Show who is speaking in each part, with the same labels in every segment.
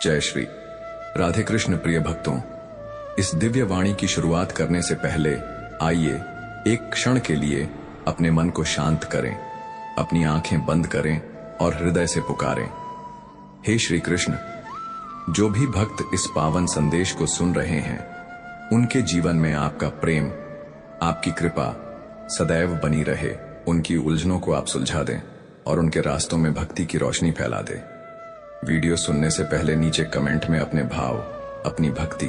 Speaker 1: जय श्री राधे कृष्ण। प्रिय भक्तों, इस दिव्य वाणी की शुरुआत करने से पहले आइए एक क्षण के लिए अपने मन को शांत करें, अपनी आंखें बंद करें और हृदय से पुकारें, हे श्री कृष्ण। जो भी भक्त इस पावन संदेश को सुन रहे हैं, उनके जीवन में आपका प्रेम, आपकी कृपा सदैव बनी रहे। उनकी उलझनों को आप सुलझा दें और उनके रास्तों में भक्ति की रोशनी फैला दें। वीडियो सुनने से पहले नीचे कमेंट में अपने भाव, अपनी भक्ति,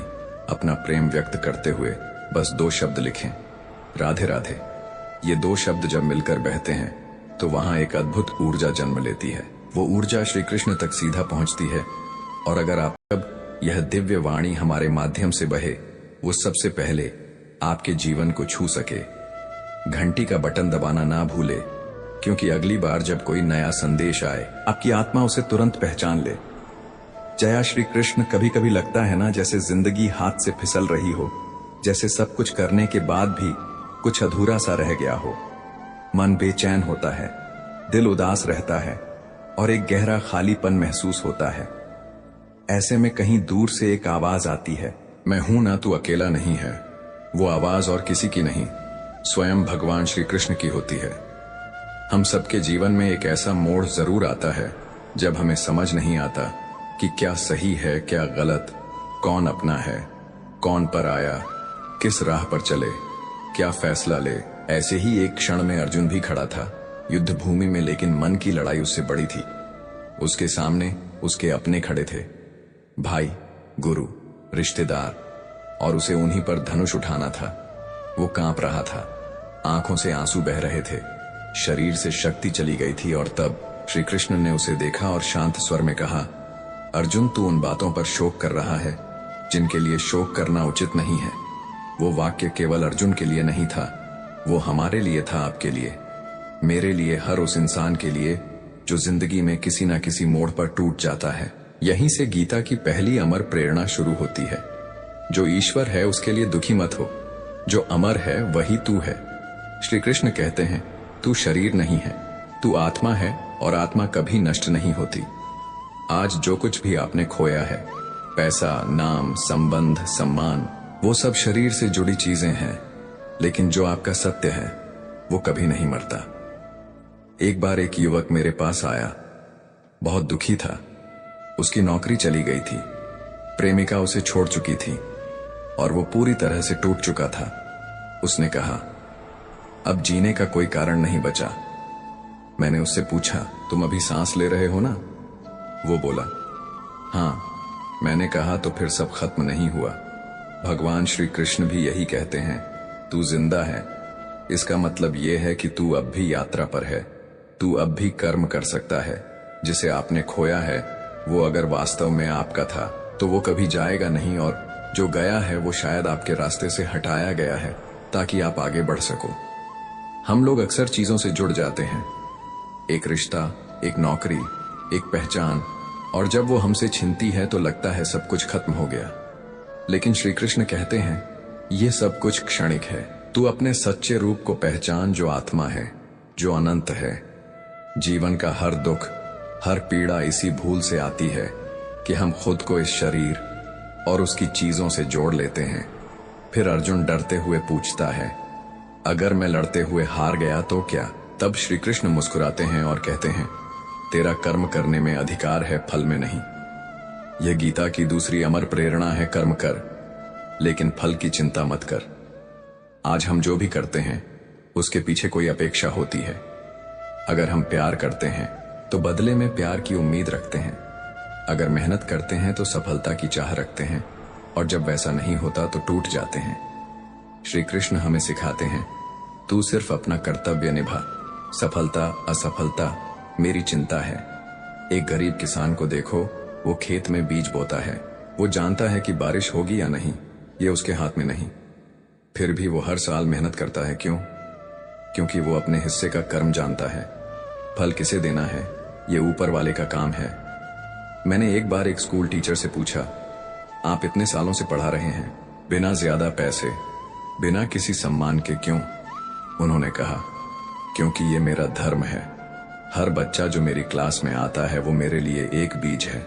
Speaker 1: अपना प्रेम व्यक्त करते हुए बस 2 शब्द लिखें, राधे राधे। ये 2 शब्द जब मिलकर बहते हैं तो वहां एक अद्भुत ऊर्जा जन्म लेती है। वो ऊर्जा श्री कृष्ण तक सीधा पहुंचती है। और अगर आप अब यह दिव्य वाणी हमारे माध्यम से बहे, वो सबसे पहले आपके जीवन को छू सके, घंटी का बटन दबाना ना भूले, क्योंकि अगली बार जब कोई नया संदेश आए, आपकी आत्मा उसे तुरंत पहचान ले। जया श्री कृष्ण। कभी कभी लगता है ना जैसे जिंदगी हाथ से फिसल रही हो, जैसे सब कुछ करने के बाद भी कुछ अधूरा सा रह गया हो। मन बेचैन होता है, दिल उदास रहता है और एक गहरा खालीपन महसूस होता है। ऐसे में कहीं दूर से एक आवाज आती है, मैं हूं ना, तू अकेला नहीं है। वो आवाज और किसी की नहीं, स्वयं भगवान श्री कृष्ण की होती है। हम सबके जीवन में एक ऐसा मोड़ जरूर आता है जब हमें समझ नहीं आता कि क्या सही है, क्या गलत, कौन अपना है, कौन पर आया, किस राह पर चले, क्या फैसला ले। ऐसे ही एक क्षण में अर्जुन भी खड़ा था युद्ध भूमि में, लेकिन मन की लड़ाई उससे बड़ी थी। उसके सामने उसके अपने खड़े थे, भाई, गुरु, रिश्तेदार, और उसे उन्हीं पर धनुष उठाना था। वो कांप रहा था, आंखों से आंसू बह रहे थे, शरीर से शक्ति चली गई थी। और तब श्री कृष्ण ने उसे देखा और शांत स्वर में कहा, अर्जुन, तू उन बातों पर शोक कर रहा है जिनके लिए शोक करना उचित नहीं है। वो वाक्य केवल अर्जुन के लिए नहीं था, वो हमारे लिए था, आपके लिए, मेरे लिए, हर उस इंसान के लिए जो जिंदगी में किसी ना किसी मोड़ पर टूट जाता है। यहीं से गीता की पहली अमर प्रेरणा शुरू होती है, जो ईश्वर है उसके लिए दुखी मत हो, जो अमर है वही तू है। श्री कृष्ण कहते हैं, तू शरीर नहीं है, तू आत्मा है और आत्मा कभी नष्ट नहीं होती। आज जो कुछ भी आपने खोया है, पैसा, नाम, संबंध, सम्मान, वो सब शरीर से जुड़ी चीजें हैं, लेकिन जो आपका सत्य है वो कभी नहीं मरता। एक बार एक युवक मेरे पास आया, बहुत दुखी था। उसकी नौकरी चली गई थी, प्रेमिका उसे छोड़ चुकी थी और वो पूरी तरह से टूट चुका था। उसने कहा, अब जीने का कोई कारण नहीं बचा। मैंने उससे पूछा, तुम अभी सांस ले रहे हो ना? वो बोला, हाँ। मैंने कहा, तो फिर सब खत्म नहीं हुआ। भगवान श्री कृष्ण भी यही कहते हैं, तू जिंदा है, इसका मतलब यह है कि तू अब भी यात्रा पर है, तू अब भी कर्म कर सकता है। जिसे आपने खोया है वो अगर वास्तव में आपका था तो वो कभी जाएगा नहीं, और जो गया है वो शायद आपके रास्ते से हटाया गया है ताकि आप आगे बढ़ सको। हम लोग अक्सर चीजों से जुड़ जाते हैं, एक रिश्ता, एक नौकरी, एक पहचान, और जब वो हमसे छिनती है तो लगता है सब कुछ खत्म हो गया। लेकिन श्री कृष्ण कहते हैं, ये सब कुछ क्षणिक है। तू अपने सच्चे रूप को पहचान, जो आत्मा है, जो अनंत है। जीवन का हर दुख, हर पीड़ा इसी भूल से आती है कि हम खुद को इस शरीर और उसकी चीजों से जोड़ लेते हैं। फिर अर्जुन डरते हुए पूछता है, अगर मैं लड़ते हुए हार गया तो क्या? तब श्री कृष्ण मुस्कुराते हैं और कहते हैं, तेरा कर्म करने में अधिकार है, फल में नहीं। यह गीता की दूसरी अमर प्रेरणा है, कर्म कर, लेकिन फल की चिंता मत कर। आज हम जो भी करते हैं उसके पीछे कोई अपेक्षा होती है। अगर हम प्यार करते हैं तो बदले में प्यार की उम्मीद रखते हैं। अगर मेहनत करते हैं तो सफलता की चाह रखते हैं, और जब वैसा नहीं होता तो टूट जाते हैं। श्री कृष्ण हमें सिखाते हैं, तू सिर्फ अपना कर्तव्य निभा, सफलता असफलता मेरी चिंता है। एक गरीब किसान को देखो, वो खेत में बीज बोता है, वो जानता है कि बारिश होगी या नहीं, ये उसके हाथ में नहीं। फिर भी वो हर साल मेहनत करता है। क्यों? क्योंकि वो अपने हिस्से का कर्म जानता है। फल किसे देना है, ये ऊपर वाले का काम है। मैंने एक बार एक स्कूल टीचर से पूछा, आप इतने सालों से पढ़ा रहे हैं, बिना ज्यादा पैसे, बिना किसी सम्मान के, क्यों? उन्होंने कहा, क्योंकि ये मेरा धर्म है। हर बच्चा जो मेरी क्लास में आता है वो मेरे लिए एक बीज है।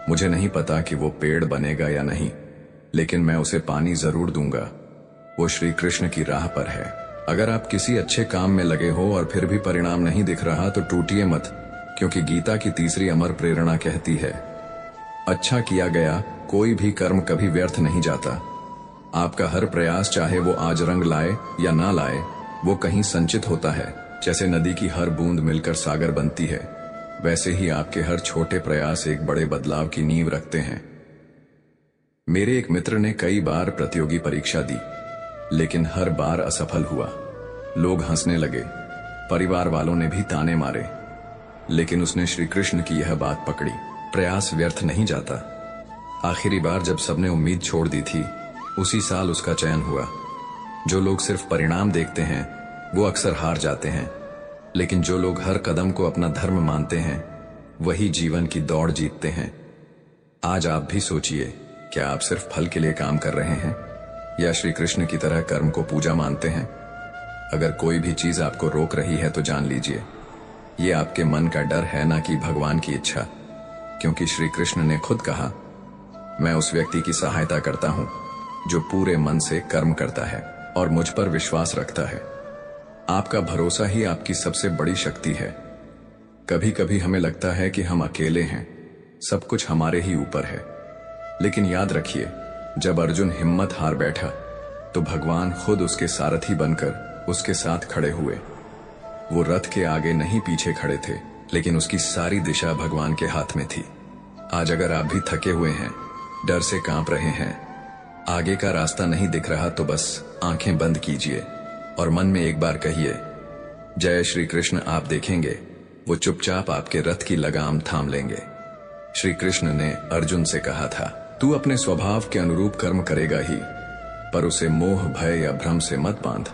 Speaker 1: मुझे नहीं पता कि वो पेड़ बनेगा या नहीं, लेकिन मैं उसे पानी जरूर दूंगा। वो श्री कृष्ण की राह पर है। अगर आप किसी अच्छे काम में लगे हो और फिर भी परिणाम नहीं दिख रहा तो टूटिए मत, क्योंकि गीता की तीसरी अमर प्रेरणा कहती है, अच्छा किया गया कोई भी कर्म कभी व्यर्थ नहीं जाता। आपका हर प्रयास, चाहे वो आज रंग लाए या ना लाए, वो कहीं संचित होता है। जैसे नदी की हर बूंद मिलकर सागर बनती है, वैसे ही आपके हर छोटे प्रयास एक बड़े बदलाव की नींव रखते हैं। मेरे एक मित्र ने कई बार प्रतियोगी परीक्षा दी, लेकिन हर बार असफल हुआ। लोग हंसने लगे, परिवार वालों ने भी ताने मारे, लेकिन उसने श्री कृष्ण की यह बात पकड़ी, प्रयास व्यर्थ नहीं जाता। आखिरी बार जब सबने उम्मीद छोड़ दी थी, उसी साल उसका चयन हुआ। जो लोग सिर्फ परिणाम देखते हैं वो अक्सर हार जाते हैं, लेकिन जो लोग हर कदम को अपना धर्म मानते हैं वही जीवन की दौड़ जीतते हैं। आज आप भी सोचिए, क्या आप सिर्फ फल के लिए काम कर रहे हैं या श्री कृष्ण की तरह कर्म को पूजा मानते हैं? अगर कोई भी चीज आपको रोक रही है तो जान लीजिए, ये आपके मन का डर है, ना कि भगवान की इच्छा। क्योंकि श्री कृष्ण ने खुद कहा, मैं उस व्यक्ति की सहायता करता हूं जो पूरे मन से कर्म करता है और मुझ पर विश्वास रखता है। आपका भरोसा ही आपकी सबसे बड़ी शक्ति है। कभी कभी हमें लगता है कि हम अकेले हैं, सब कुछ हमारे ही ऊपर है, लेकिन याद रखिए, जब अर्जुन हिम्मत हार बैठा तो भगवान खुद उसके सारथी बनकर उसके साथ खड़े हुए। वो रथ के आगे नहीं पीछे खड़े थे, लेकिन उसकी सारी दिशा भगवान के हाथ में थी। आज अगर आप भी थके हुए हैं, डर से कांप रहे हैं, आगे का रास्ता नहीं दिख रहा, तो बस आंखें बंद कीजिए और मन में एक बार कहिए, जय श्री कृष्ण। आप देखेंगे वो चुपचाप आपके रथ की लगाम थाम लेंगे। श्री कृष्ण ने अर्जुन से कहा था, तू अपने स्वभाव के अनुरूप कर्म करेगा ही, पर उसे मोह, भय या भ्रम से मत बांध।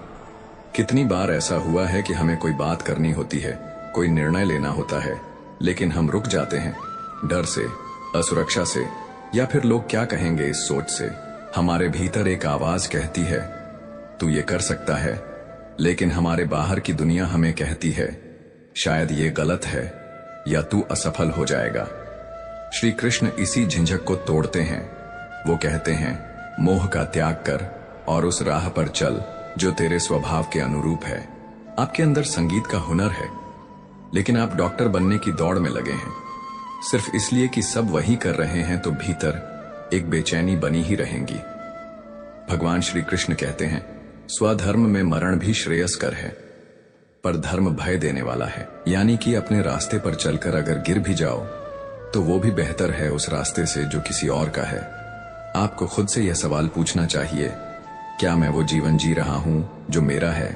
Speaker 1: कितनी बार ऐसा हुआ है कि हमें कोई बात करनी होती है, कोई निर्णय लेना होता है, लेकिन हम रुक जाते हैं, डर से, असुरक्षा से, या फिर लोग क्या कहेंगे इस सोच से। हमारे भीतर एक आवाज कहती है, तू ये कर सकता है, लेकिन हमारे बाहर की दुनिया हमें कहती है, शायद ये गलत है या तू असफल हो जाएगा। श्री कृष्ण इसी झिझक को तोड़ते हैं। वो कहते हैं, मोह का त्याग कर और उस राह पर चल जो तेरे स्वभाव के अनुरूप है। आपके अंदर संगीत का हुनर है, लेकिन आप डॉक्टर बनने की दौड़ में लगे हैं सिर्फ इसलिए कि सब वही कर रहे हैं, तो भीतर एक बेचैनी बनी ही रहेंगी। भगवान श्री कृष्ण कहते हैं, स्वधर्म में मरण भी श्रेयस्कर है, पर धर्म भय देने वाला है। यानी कि अपने रास्ते पर चलकर अगर गिर भी जाओ तो वो भी बेहतर है उस रास्ते से जो किसी और का है। आपको खुद से यह सवाल पूछना चाहिए, क्या मैं वो जीवन जी रहा हूं जो मेरा है,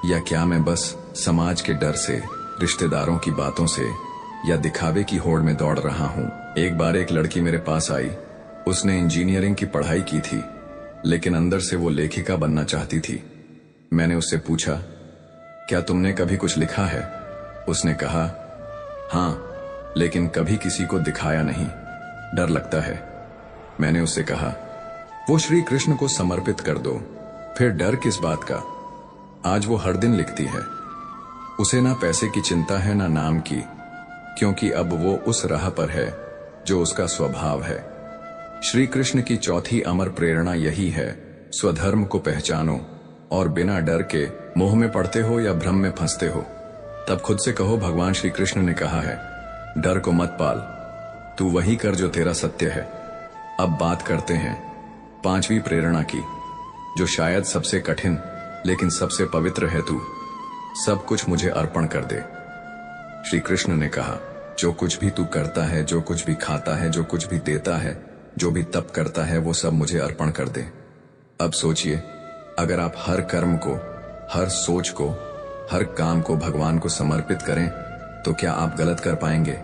Speaker 1: या क्या मैं बस समाज के डर से, रिश्तेदारों की बातों से या दिखावे की होड़ में दौड़ रहा हूं। एक बार एक लड़की मेरे पास आई। उसने इंजीनियरिंग की पढ़ाई की थी, लेकिन अंदर से वो लेखिका बनना चाहती थी। मैंने उससे पूछा, क्या तुमने कभी कुछ लिखा है? उसने कहा, हाँ, लेकिन कभी किसी को दिखाया नहीं, डर लगता है। मैंने उससे कहा, वो श्री कृष्ण को समर्पित कर दो, फिर डर किस बात का। आज वो हर दिन लिखती है। उसे ना पैसे की चिंता है ना नाम की, क्योंकि अब वो उस राह पर है जो उसका स्वभाव है। श्री कृष्ण की चौथी अमर प्रेरणा यही है, स्वधर्म को पहचानो और बिना डर के मोह में पड़ते हो या भ्रम में फंसते हो, तब खुद से कहो, भगवान श्री कृष्ण ने कहा है, डर को मत पाल, तू वही कर जो तेरा सत्य है। अब बात करते हैं पांचवी प्रेरणा की, जो शायद सबसे कठिन लेकिन सबसे पवित्र है। तू सब कुछ मुझे अर्पण कर दे। श्री कृष्ण ने कहा, जो कुछ भी तू करता है, जो कुछ भी खाता है, जो कुछ भी देता है, जो भी तप करता है, वो सब मुझे अर्पण कर दे। अब सोचिए, अगर आप हर कर्म को, हर सोच को, हर काम को भगवान को समर्पित करें तो क्या आप गलत कर पाएंगे?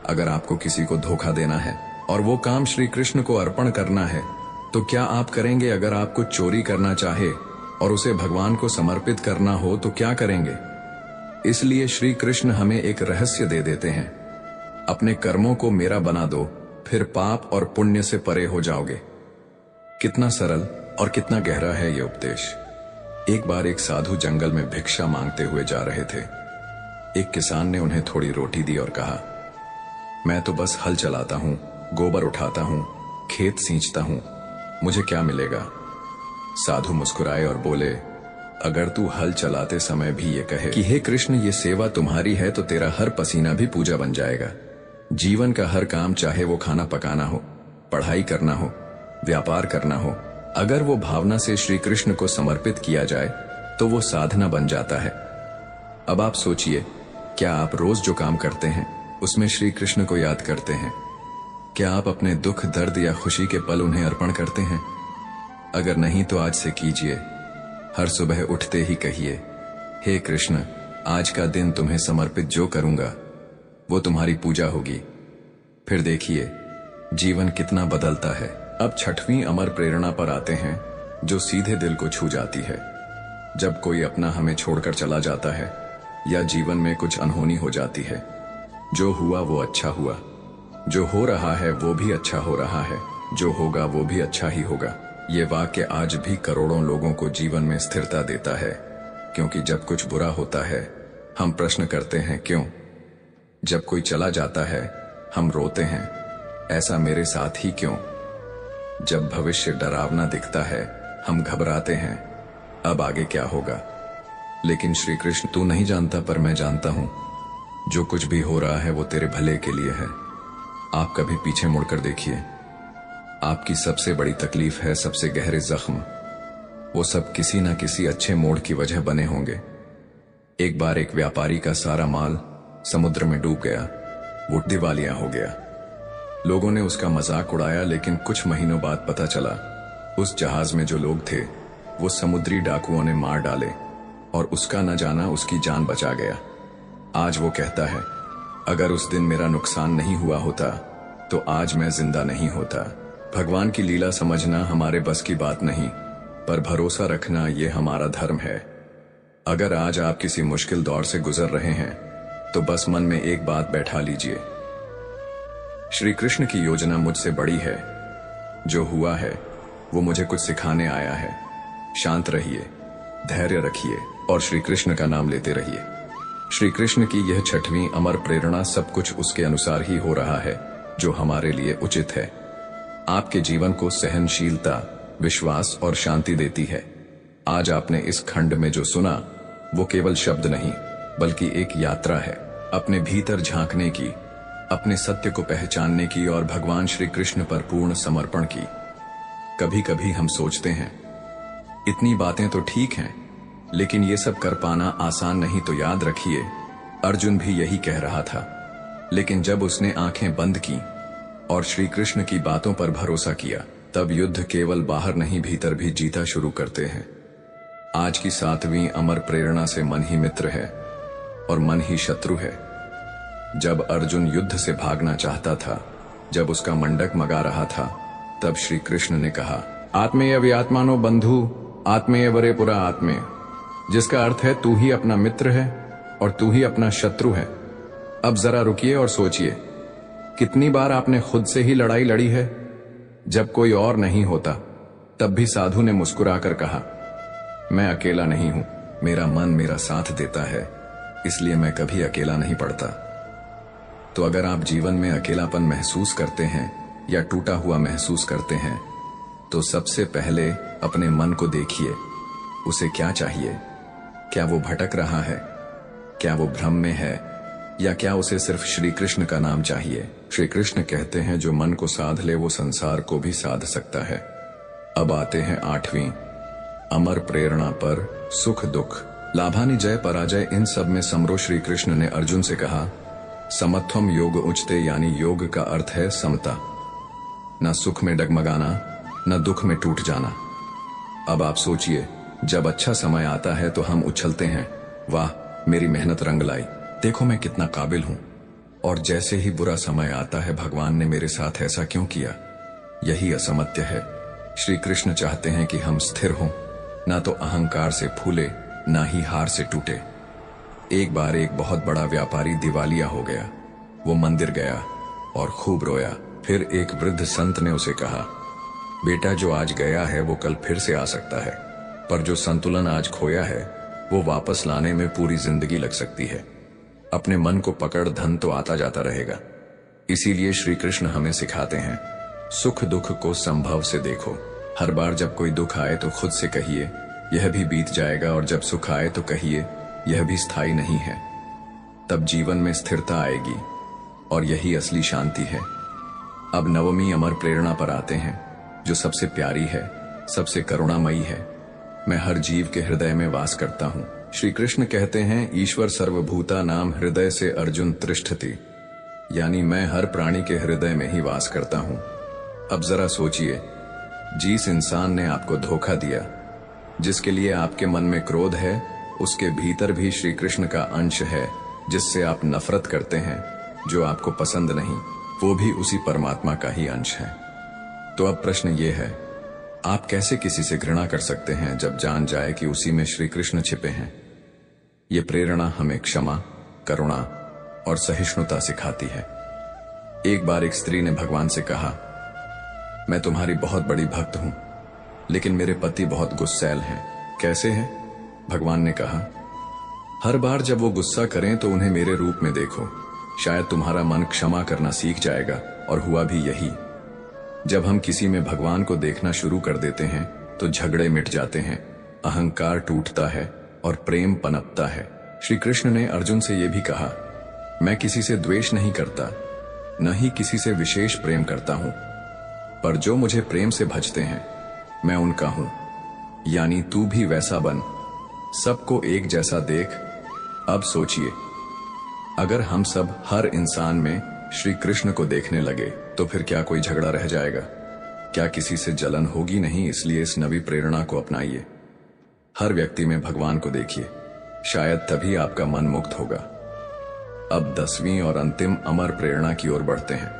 Speaker 1: अगर आपको किसी को धोखा देना है और वो काम श्री कृष्ण को अर्पण करना है, तो क्या आप करेंगे? अगर आपको चोरी करना चाहे और उसे भगवान को समर्पित करना हो तो क्या करेंगे? इसलिए श्री कृष्ण हमें एक रहस्य दे देते हैं, अपने कर्मों को मेरा बना दो, फिर पाप और पुण्य से परे हो जाओगे। कितना सरल और कितना गहरा है ये उपदेश। एक बार एक साधु जंगल में भिक्षा मांगते हुए जा रहे थे। एक किसान ने उन्हें थोड़ी रोटी दी और कहा, मैं तो बस हल चलाता हूं, गोबर उठाता हूँ, खेत सींचता हूँ, मुझे क्या मिलेगा? साधु मुस्कुराए और बोले, अगर तू हल चलाते समय भी ये कहे कि हे कृष्ण, ये सेवा तुम्हारी है, तो तेरा हर पसीना भी पूजा बन जाएगा। जीवन का हर काम, चाहे वो खाना पकाना हो, पढ़ाई करना हो, व्यापार करना हो, अगर वो भावना से श्री कृष्ण को समर्पित किया जाए तो वो साधना बन जाता है। अब आप सोचिए, क्या आप रोज जो काम करते हैं उसमें श्री कृष्ण को याद करते हैं? क्या आप अपने दुख, दर्द या खुशी के पल उन्हें अर्पण करते हैं? अगर नहीं तो आज से कीजिए। हर सुबह उठते ही कहिए, हे कृष्ण, आज का दिन तुम्हें समर्पित जो करूंगा वो तुम्हारी पूजा होगी। फिर देखिए जीवन कितना बदलता है। अब छठवीं अमर प्रेरणा पर आते हैं, जो सीधे दिल को छू जाती है। जब कोई अपना हमें छोड़कर चला जाता है या जीवन में कुछ अनहोनी हो जाती है, जो हुआ वो अच्छा हुआ, जो हो रहा है वो भी अच्छा हो रहा है, जो होगा वो भी अच्छा ही होगा। ये वाक्य आज भी करोड़ों लोगों को जीवन में स्थिरता देता है, क्योंकि जब कुछ बुरा होता है हम प्रश्न करते हैं क्यों। जब कोई चला जाता है हम रोते हैं, ऐसा मेरे साथ ही क्यों। जब भविष्य डरावना दिखता है हम घबराते हैं, अब आगे क्या होगा। लेकिन श्री कृष्ण, तू नहीं जानता पर मैं जानता हूं, जो कुछ भी हो रहा है वो तेरे भले के लिए है। आप कभी पीछे मुड़कर देखिए, आपकी सबसे बड़ी तकलीफ है, सबसे गहरे जख्म, वो सब किसी ना किसी अच्छे मोड़ की वजह बने होंगे। एक बार एक व्यापारी का सारा माल समुद्र में डूब गया, वो दिवालिया हो गया। लोगों ने उसका मजाक उड़ाया, लेकिन कुछ महीनों बाद पता चला उस जहाज में जो लोग थे वो समुद्री डाकुओं ने मार डाले और उसका न जाना उसकी जान बचा गया। आज वो कहता है, अगर उस दिन मेरा नुकसान नहीं हुआ होता तो आज मैं जिंदा नहीं होता। भगवान की लीला समझना हमारे बस की बात नहीं, पर भरोसा रखना ये हमारा धर्म है। अगर आज आप किसी मुश्किल दौर से गुजर रहे हैं तो बस मन में एक बात बैठा लीजिए, श्री कृष्ण की योजना मुझसे बड़ी है। जो हुआ है वो मुझे कुछ सिखाने आया है। शांत रहिए, धैर्य रखिए और श्री कृष्ण का नाम लेते रहिए। श्री कृष्ण की यह छठवीं अमर प्रेरणा, सब कुछ उसके अनुसार ही हो रहा है जो हमारे लिए उचित है। आपके जीवन को सहनशीलता, विश्वास और शांति देती है। आज आपने इस खंड में जो सुना वो केवल शब्द नहीं, बल्कि एक यात्रा है, अपने भीतर झांकने की, अपने सत्य को पहचानने की और भगवान श्री कृष्ण पर पूर्ण समर्पण की। कभी कभी हम सोचते हैं इतनी बातें तो ठीक हैं, लेकिन ये सब कर पाना आसान नहीं। तो याद रखिए, अर्जुन भी यही कह रहा था, लेकिन जब उसने आंखें बंद की और श्री कृष्ण की बातों पर भरोसा किया, तब युद्ध केवल बाहर नहीं भीतर भी जीता शुरू करते हैं। आज की 7वीं अमर प्रेरणा से मन ही मित्र है और मन ही शत्रु है। जब अर्जुन युद्ध से भागना चाहता था, जब उसका मंडक मगा रहा था, तब श्री कृष्ण ने कहा, आत्मेय व्यात्मानो बंधु आत्मेय वरे पुरा आत्मेय, जिसका अर्थ है तू ही अपना मित्र है और तू ही अपना शत्रु है। अब जरा रुकिए और सोचिए, कितनी बार आपने खुद से ही लड़ाई लड़ी है। जब कोई और नहीं होता तब भी साधु ने मुस्कुराकर कहा, मैं अकेला नहीं हूं, मेरा मन मेरा साथ देता है, इसलिए मैं कभी अकेला नहीं पड़ता। तो अगर आप जीवन में अकेलापन महसूस करते हैं या टूटा हुआ महसूस करते हैं, तो सबसे पहले अपने मन को देखिए, उसे क्या चाहिए। क्या वो भटक रहा है? क्या वो भ्रम में है? या क्या उसे सिर्फ श्री कृष्ण का नाम चाहिए? श्री कृष्ण कहते हैं, जो मन को साध ले वो संसार को भी साध सकता है। अब आते हैं 8वीं अमर प्रेरणा पर, सुख दुख, लाभानि जय पराजय, इन सब में समरो। श्री कृष्ण ने अर्जुन से कहा, समत्वम योग उच्चते, यानी योग का अर्थ है समता, न सुख में डगमगाना न दुख में टूट जाना। अब आप सोचिए, जब अच्छा समय आता है तो हम उछलते हैं, वाह मेरी मेहनत रंग लाई, देखो मैं कितना काबिल हूं। और जैसे ही बुरा समय आता है, भगवान ने मेरे साथ ऐसा क्यों किया। यही असमत्य है। श्री कृष्ण चाहते हैं कि हम स्थिर हों, ना तो अहंकार से फूले ना ही हार से टूटे। एक बार एक बहुत बड़ा व्यापारी दिवालिया हो गया। वो मंदिर गया और खूब रोया। फिर एक वृद्ध संत ने उसे कहा, बेटा, जो आज गया है वो कल फिर से आ सकता है, पर जो संतुलन आज खोया है वो वापस लाने में पूरी जिंदगी लग सकती है। अपने मन को पकड़, धन तो आता जाता रहेगा, इसीलिए श्री कृष्ण हमें सिखाते हैं, सुख दुख को संभव से देखो। हर बार जब कोई दुख आए तो खुद से कहिए यह भी बीत जाएगा, और जब सुख आए तो कहिए यह भी स्थायी नहीं है। तब जीवन में स्थिरता आएगी और यही असली शांति है। अब नवमी अमर प्रेरणा पर आते हैं, जो सबसे प्यारी है, सबसे करुणामयी है। मैं हर जीव के हृदय में वास करता हूँ। श्री कृष्ण कहते हैं, ईश्वर सर्वभूता नाम हृदय से अर्जुन तिष्ठति, यानी मैं हर प्राणी के हृदय में ही वास करता हूँ। अब जरा सोचिए, जिस इंसान ने आपको धोखा दिया, जिसके लिए आपके मन में क्रोध है, उसके भीतर भी श्री कृष्ण का अंश है। जिससे आप नफरत करते हैं, जो आपको पसंद नहीं, वो भी उसी परमात्मा का ही अंश है। तो अब प्रश्न ये है, आप कैसे किसी से घृणा कर सकते हैं जब जान जाए कि उसी में श्री कृष्ण छिपे हैं। ये प्रेरणा हमें क्षमा, करुणा और सहिष्णुता सिखाती है। एक बार एक स्त्री ने भगवान से कहा, मैं तुम्हारी बहुत बड़ी भक्त हूं, लेकिन मेरे पति बहुत गुस्सैल हैं। कैसे हैं? भगवान ने कहा, हर बार जब वो गुस्सा करें तो उन्हें मेरे रूप में देखो, शायद तुम्हारा मन क्षमा करना सीख जाएगा। और हुआ भी यही। जब हम किसी में भगवान को देखना शुरू कर देते हैं तो झगड़े मिट जाते हैं, अहंकार टूटता है और प्रेम पनपता है। श्री कृष्ण ने अर्जुन से यह भी कहा, मैं किसी से द्वेष नहीं करता, न ही किसी से विशेष प्रेम करता हूं, पर जो मुझे प्रेम से भजते हैं मैं उनका हूं। यानी तू भी वैसा बन, सबको एक जैसा देख। अब सोचिए, अगर हम सब हर इंसान में श्री कृष्ण को देखने लगे तो फिर क्या कोई झगड़ा रह जाएगा? क्या किसी से जलन होगी नहीं? इसलिए इस नवी प्रेरणा को अपनाइए। हर व्यक्ति में भगवान को देखिए, शायद तभी आपका मन मुक्त होगा। अब 10वीं और अंतिम अमर प्रेरणा की ओर बढ़ते हैं,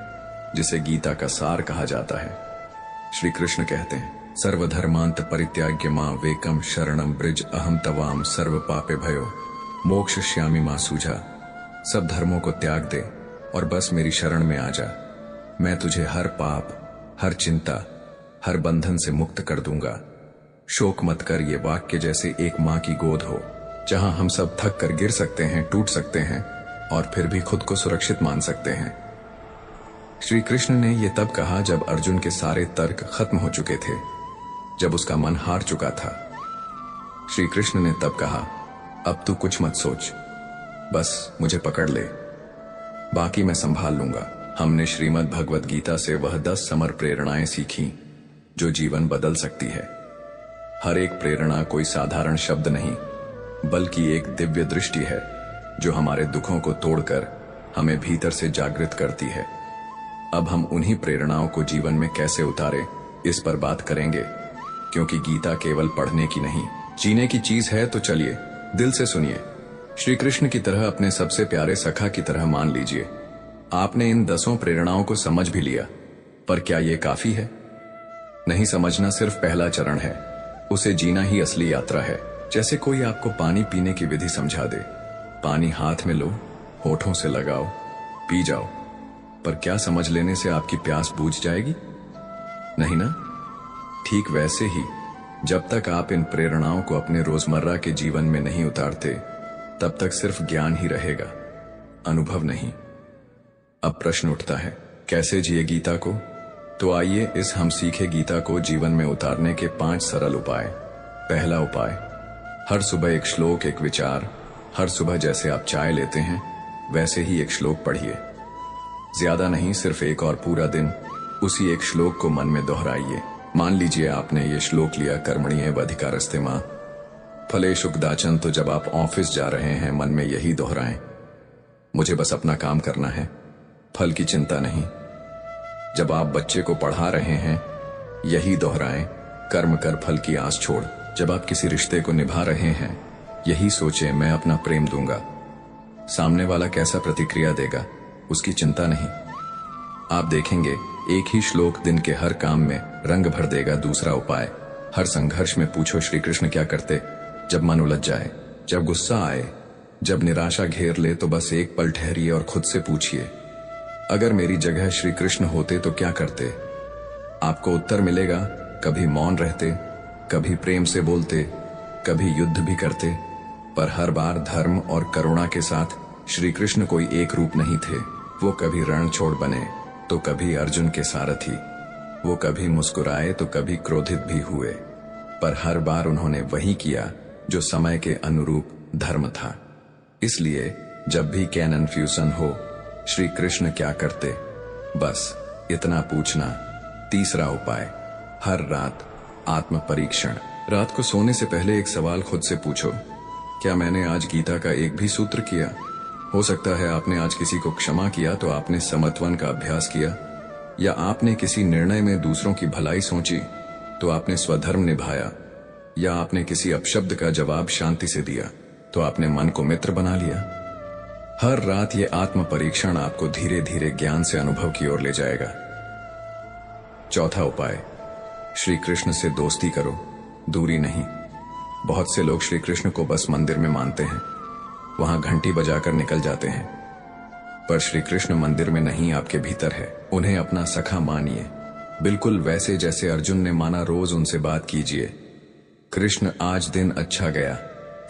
Speaker 1: जिसे गीता का सार कहा जाता है। श्री कृष्ण कहते हैं, सर्वधर्मांत परित्याग्य मां वेकम शरणम ब्रिज अहम तवाम सर्व पापे भयो मोक्षयिष्यामि मां सूझा। सब धर्मों को त्याग दे और बस मेरी शरण में आ जा। मैं तुझे हर पाप, हर चिंता, हर बंधन से मुक्त कर दूंगा। शोक मत कर, ये वाक्य जैसे एक मां की गोद हो, जहां हम सब थक कर गिर सकते हैं, टूट सकते हैं और फिर भी खुद को सुरक्षित मान सकते हैं। श्री कृष्ण ने यह तब कहा जब अर्जुन के सारे तर्क खत्म हो चुके थे, जब उसका मन हार चुका था। श्री कृष्ण ने तब कहा, अब तू कुछ मत सोच, बस मुझे पकड़ ले, बाकी मैं संभाल लूंगा। हमने श्रीमद् भगवद गीता से वह 10 समर प्रेरणाएं सीखी जो जीवन बदल सकती है। हर एक प्रेरणा कोई साधारण शब्द नहीं, बल्कि एक दिव्य दृष्टि है जो हमारे दुखों को तोड़कर हमें भीतर से जागृत करती है। अब हम उन्हीं प्रेरणाओं को जीवन में कैसे उतारे, इस पर बात करेंगे, क्योंकि गीता केवल पढ़ने की नहीं, जीने की चीज है। तो चलिए दिल से सुनिए, श्री कृष्ण की तरह अपने सबसे प्यारे सखा की तरह मान लीजिए। आपने इन 10 प्रेरणाओं को समझ भी लिया, पर क्या ये काफी है? नहीं, समझना सिर्फ पहला चरण है, उसे जीना ही असली यात्रा है। जैसे कोई आपको पानी पीने की विधि समझा दे, पानी हाथ में लो, होठों से लगाओ, पी जाओ, पर क्या समझ लेने से आपकी प्यास बुझ जाएगी? नहीं ना? ठीक वैसे ही जब तक आप इन प्रेरणाओं को अपने रोजमर्रा के जीवन में नहीं उतारते, तब तक सिर्फ ज्ञान ही रहेगा, अनुभव नहीं। अब प्रश्न उठता है, कैसे जिए गीता को? तो आइए इस हम सीखे गीता को जीवन में उतारने के 5 सरल उपाय। पहला उपाय, हर सुबह एक श्लोक, एक विचार। हर सुबह जैसे आप चाय लेते हैं वैसे ही एक श्लोक पढ़िए। ज्यादा नहीं, सिर्फ एक और पूरा दिन उसी एक श्लोक को मन में दोहराइए। मान लीजिए आपने ये श्लोक लिया, कर्मण्येव अधिकारस्ते मां फलेषु कदाचन। तो जब आप ऑफिस जा रहे हैं, मन में यही दोहराएं, मुझे बस अपना काम करना है, फल की चिंता नहीं। जब आप बच्चे को पढ़ा रहे हैं, यही दोहराएं, कर्म कर फल की आस छोड़। जब आप किसी रिश्ते को निभा रहे हैं, यही सोचें, मैं अपना प्रेम दूंगा, सामने वाला कैसा प्रतिक्रिया देगा उसकी चिंता नहीं। आप देखेंगे एक ही श्लोक दिन के हर काम में रंग भर देगा। दूसरा उपाय, हर संघर्ष में पूछो, श्री कृष्ण क्या करते जब मन उलझ जाए, जब गुस्सा आए, जब निराशा घेर ले, तो बस एक पल ठहरिए और खुद से पूछिए, अगर मेरी जगह श्री कृष्ण होते तो क्या करते? आपको उत्तर मिलेगा, कभी मौन रहते, कभी प्रेम से बोलते, कभी युद्ध भी करते, पर हर बार धर्म और करुणा के साथ। श्री कृष्ण कोई एक रूप नहीं थे, वो कभी रणछोड़ बने तो कभी अर्जुन के सारथी, वो कभी मुस्कुराए तो कभी क्रोधित भी हुए, पर हर बार उन्होंने वही किया जो समय के अनुरूप धर्म था। इसलिए जब भी कैनन फ्यूजन हो, श्री कृष्ण क्या करते? बस इतना पूछना। तीसरा उपाय, हर रात आत्म परीक्षण। रात को सोने से पहले एक सवाल खुद से पूछो, क्या मैंने आज गीता का एक भी सूत्र किया? हो सकता है आपने आज किसी को क्षमा किया तो आपने समत्वन का अभ्यास किया, या आपने किसी निर्णय में दूसरों की भलाई सोची तो आपने स्वधर्म निभाया, या आपने किसी अपशब्द का जवाब शांति से दिया तो आपने मन को मित्र बना लिया। हर रात ये आत्म परीक्षण आपको धीरे धीरे ज्ञान से अनुभव की ओर ले जाएगा। चौथा उपाय, श्री कृष्ण से दोस्ती करो, दूरी नहीं। बहुत से लोग श्री कृष्ण को बस मंदिर में मानते हैं, वहां घंटी बजाकर निकल जाते हैं, पर श्री कृष्ण मंदिर में नहीं, आपके भीतर है। उन्हें अपना सखा मानिए, बिल्कुल वैसे जैसे अर्जुन ने माना। रोज उनसे बात कीजिए, कृष्ण आज दिन अच्छा गया,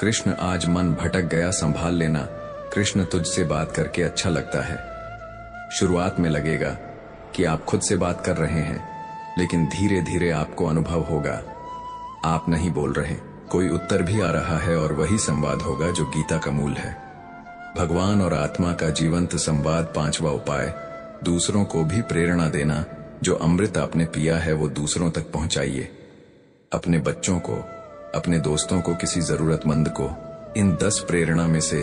Speaker 1: कृष्ण आज मन भटक गया, संभाल लेना, कृष्ण तुझसे बात करके अच्छा लगता है। शुरुआत में लगेगा कि आप खुद से बात कर रहे हैं, लेकिन धीरे धीरे आपको अनुभव होगा आप नहीं बोल रहे, कोई उत्तर भी आ रहा है, और वही संवाद होगा जो गीता का मूल है। भगवान और आत्मा का जीवंत संवाद। पांचवा उपाय, दूसरों को भी प्रेरणा देना। जो अमृत आपने पिया है वो दूसरों तक पहुंचाइए। अपने बच्चों को, अपने दोस्तों को, किसी जरूरतमंद को इन 10 प्रेरणा में से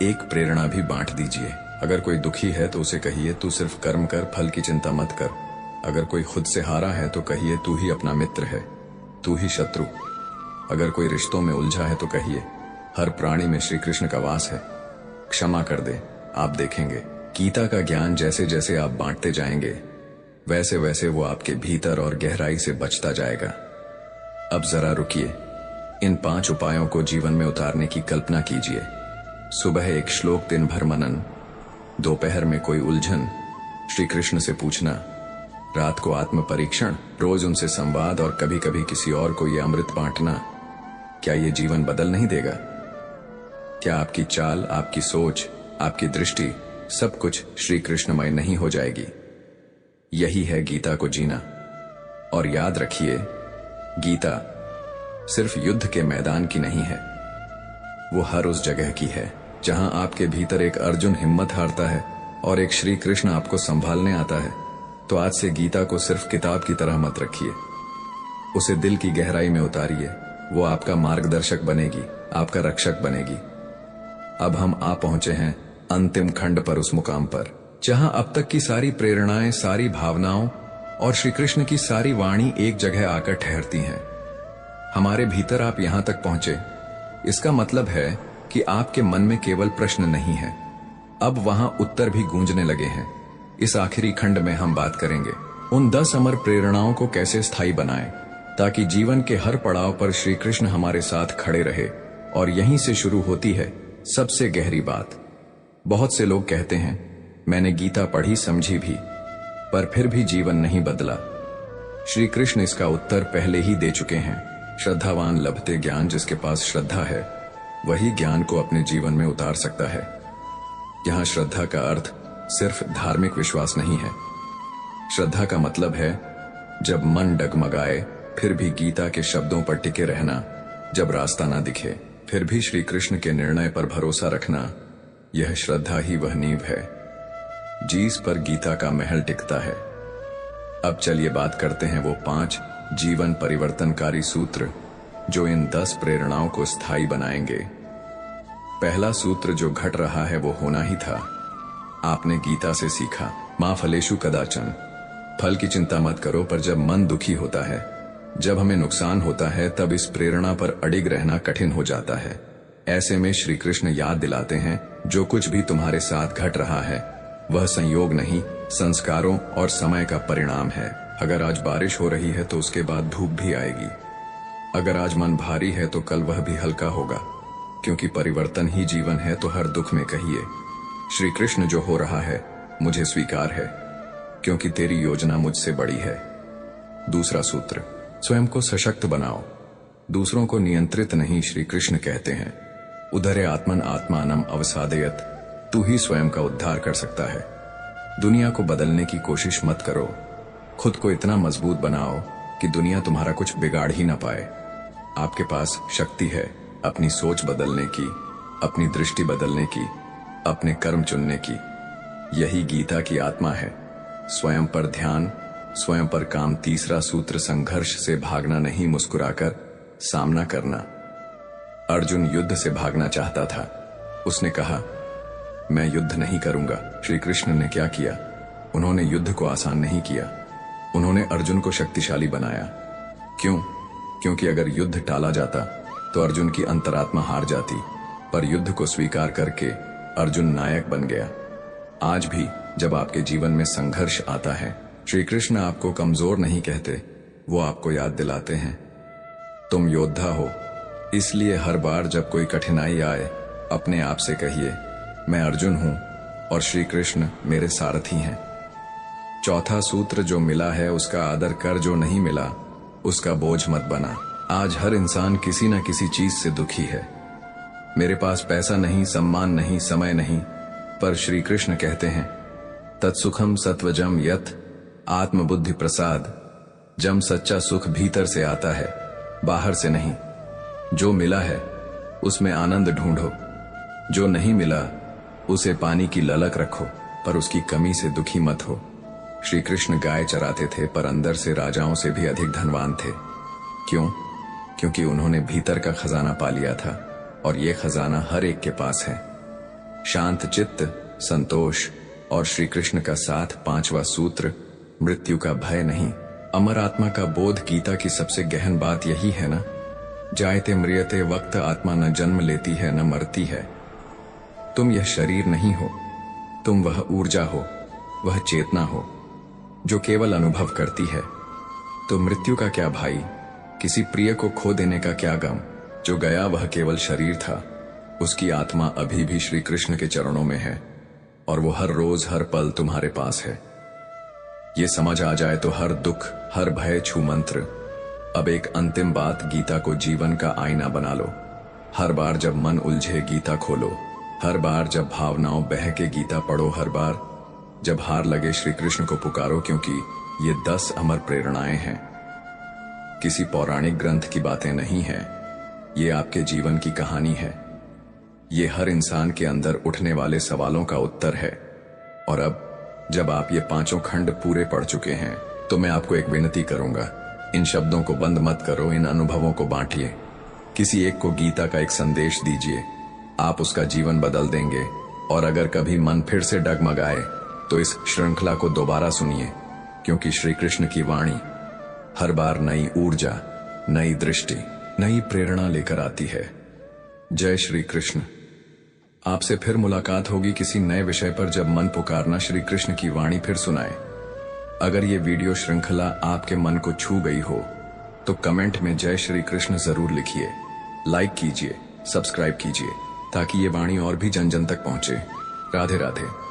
Speaker 1: एक प्रेरणा भी बांट दीजिए। अगर कोई दुखी है तो उसे कहिए, तू सिर्फ कर्म कर, फल की चिंता मत कर। अगर कोई खुद से हारा है तो कहिए, तू ही अपना मित्र है, तू ही शत्रु। अगर कोई रिश्तों में उलझा है तो कहिए, हर प्राणी में श्री कृष्ण का वास है, क्षमा कर दे। आप देखेंगे गीता का ज्ञान जैसे जैसे आप बांटते जाएंगे, वैसे वैसे वो आपके भीतर और गहराई से बचता जाएगा। अब जरा रुकिए, इन 5 उपायों को जीवन में उतारने की कल्पना कीजिए। सुबह एक श्लोक, दिन भर मनन, दोपहर में कोई उलझन, श्री कृष्ण से पूछना, रात को आत्म परीक्षण, रोज उनसे संवाद, और कभी कभी किसी और को ये अमृत बांटना। क्या ये जीवन बदल नहीं देगा? क्या आपकी चाल, आपकी सोच, आपकी दृष्टि, सब कुछ श्री कृष्णमय नहीं हो जाएगी? यही है गीता को जीना। और याद रखिए, गीता सिर्फ युद्ध के मैदान की नहीं है, वो हर उस जगह की है जहां आपके भीतर एक अर्जुन हिम्मत हारता है और एक श्री कृष्ण आपको संभालने आता है। तो आज से गीता को सिर्फ किताब की तरह मत रखिए, उसे दिल की गहराई में उतारिए। वो आपका मार्गदर्शक बनेगी, आपका रक्षक बनेगी। अब हम आ पहुंचे हैं अंतिम खंड पर, उस मुकाम पर जहां अब तक की सारी प्रेरणाएं, सारी भावनाओं और श्री कृष्ण की सारी वाणी एक जगह आकर ठहरती हैं। हमारे भीतर आप यहां तक पहुंचे, इसका मतलब है कि आपके मन में केवल प्रश्न नहीं है, अब वहां उत्तर भी गूंजने लगे हैं। इस आखिरी खंड में हम बात करेंगे उन 10 अमर प्रेरणाओं को कैसे स्थायी बनाएं, ताकि जीवन के हर पड़ाव पर श्री कृष्ण हमारे साथ खड़े रहे। और यहीं से शुरू होती है सबसे गहरी बात। बहुत से लोग कहते हैं, मैंने गीता पढ़ी, समझी भी, पर फिर भी जीवन नहीं बदला। श्री कृष्ण इसका उत्तर पहले ही दे चुके हैं। श्रद्धावान लभते ज्ञान, जिसके पास श्रद्धा है वही ज्ञान को अपने जीवन में उतार सकता है। यहां श्रद्धा का अर्थ सिर्फ धार्मिक विश्वास नहीं है। श्रद्धा का मतलब है जब मन डगमगाए फिर भी गीता के शब्दों पर टिके रहना, जब रास्ता ना दिखे फिर भी श्री कृष्ण के निर्णय पर भरोसा रखना। यह श्रद्धा ही वह नींव है जिस पर गीता का महल टिकता है। अब चलिए बात करते हैं वो 5 जीवन परिवर्तनकारी सूत्र जो इन 10 प्रेरणाओं को स्थायी बनाएंगे। पहला सूत्र जो घट रहा है वो होना ही था। आपने गीता से सीखा, मां फलेषु कदाचन, फल की चिंता मत करो। पर जब मन दुखी होता है, जब हमें नुकसान होता है, तब इस प्रेरणा पर अडिग रहना कठिन हो जाता है। ऐसे में श्री कृष्ण याद दिलाते हैं, जो कुछ भी तुम्हारे साथ घट रहा है वह संयोग नहीं, संस्कारों और समय का परिणाम है। अगर आज बारिश हो रही है तो उसके बाद धूप भी आएगी। अगर आज मन भारी है तो कल वह भी हल्का होगा, क्योंकि परिवर्तन ही जीवन है। तो हर दुख में कहिए, श्री कृष्ण जो हो रहा है मुझे स्वीकार है, क्योंकि तेरी योजना मुझसे बड़ी है। दूसरा सूत्र, स्वयं को सशक्त बनाओ, दूसरों को नियंत्रित नहीं। श्री कृष्ण कहते हैं, उदरे आत्मन आत्मानम अवसादयत, तू ही स्वयं का उद्धार कर सकता है। दुनिया को बदलने की कोशिश मत करो। खुद को इतना मजबूत बनाओ कि दुनिया तुम्हारा कुछ बिगाड़ ही ना पाए। आपके पास शक्ति है अपनी सोच बदलने की, अपनी दृष्टि बदलने की, अपने कर्म चुनने की। यही गीता की आत्मा है। स्वयं पर ध्यान, स्वयं पर काम। तीसरा सूत्र, संघर्ष से भागना नहीं, मुस्कुराकर सामना करना। अर्जुन युद्ध से भागना चाहता था। उसने कहा, मैं युद्ध नहीं करूंगा। श्री कृष्ण ने क्या किया? उन्होंने युद्ध को आसान नहीं किया, उन्होंने अर्जुन को शक्तिशाली बनाया। क्यों? क्योंकि अगर युद्ध टाला जाता तो अर्जुन की अंतरात्मा हार जाती, पर युद्ध को स्वीकार करके अर्जुन नायक बन गया। आज भी जब आपके जीवन में संघर्ष आता है, श्री कृष्ण आपको कमजोर नहीं कहते, वो आपको याद दिलाते हैं तुम योद्धा हो। इसलिए हर बार जब कोई कठिनाई आए, अपने आप से कहिए, मैं अर्जुन हूं और श्री कृष्ण मेरे सारथी हैं। चौथा सूत्र, जो मिला है उसका आदर कर, जो नहीं मिला उसका बोझ मत बना। आज हर इंसान किसी न किसी चीज से दुखी है। मेरे पास पैसा नहीं, सम्मान नहीं, समय नहीं, पर श्री कृष्ण कहते हैं, तत्सुखम सत्वजम यत आत्मबुद्धि प्रसाद। जम सच्चा सुख भीतर से आता है, बाहर से नहीं। जो मिला है उसमें आनंद ढूंढो, जो नहीं मिला उसे पानी की ललक रखो, पर उसकी कमी से दुखी मत हो। श्री कृष्ण गाय चराते थे, पर अंदर से राजाओं से भी अधिक धनवान थे। क्यों? क्योंकि उन्होंने भीतर का खजाना पा लिया था, और ये खजाना हर एक के पास है। शांत चित्त, संतोष और श्री कृष्ण का साथ। पांचवा सूत्र, मृत्यु का भय नहीं, अमर आत्मा का बोध। गीता की सबसे गहन बात यही है ना, जायते म्रियते वक्त आत्मा न जन्म लेती है न मरती है। तुम यह शरीर नहीं हो, तुम वह ऊर्जा हो, वह चेतना हो जो केवल अनुभव करती है। तो मृत्यु का क्या भाई, किसी प्रिय को खो देने का क्या गम। जो गया वह केवल शरीर था, उसकी आत्मा अभी भी श्री कृष्ण के चरणों में है, और वो हर रोज हर पल तुम्हारे पास है। ये समझ आ जाए तो हर दुख, हर भय छू मंत्र। अब एक अंतिम बात, गीता को जीवन का आईना बना लो। हर बार जब मन उलझे, गीता खोलो। हर बार जब भावनाओं बहके, गीता पढ़ो। हर बार जब हार लगे, श्री कृष्ण को पुकारो, क्योंकि ये 10 अमर प्रेरणाएं हैं। किसी पौराणिक ग्रंथ की बातें नहीं है, ये आपके जीवन की कहानी है। ये हर इंसान के अंदर उठने वाले सवालों का उत्तर है। और अब जब आप ये 5 खंड पूरे पढ़ चुके हैं, तो मैं आपको एक विनती करूंगा, इन शब्दों को बंद मत करो, इन अनुभवों को बांटिए। किसी एक को गीता का एक संदेश दीजिए, आप उसका जीवन बदल देंगे। और अगर कभी मन फिर से डगमगाए तो इस श्रृंखला को दोबारा सुनिए, क्योंकि श्री कृष्ण की वाणी हर बार नई ऊर्जा, नई दृष्टि, नई प्रेरणा लेकर आती है। जय श्री कृष्ण। आपसे फिर मुलाकात होगी किसी नए विषय पर, जब मन पुकारना श्री कृष्ण की वाणी फिर सुनाए। अगर ये वीडियो श्रृंखला आपके मन को छू गई हो तो कमेंट में जय श्री कृष्ण जरूर लिखिए, लाइक कीजिए, सब्सक्राइब कीजिए, ताकि ये वाणी और भी जन जन तक पहुंचे। राधे राधे।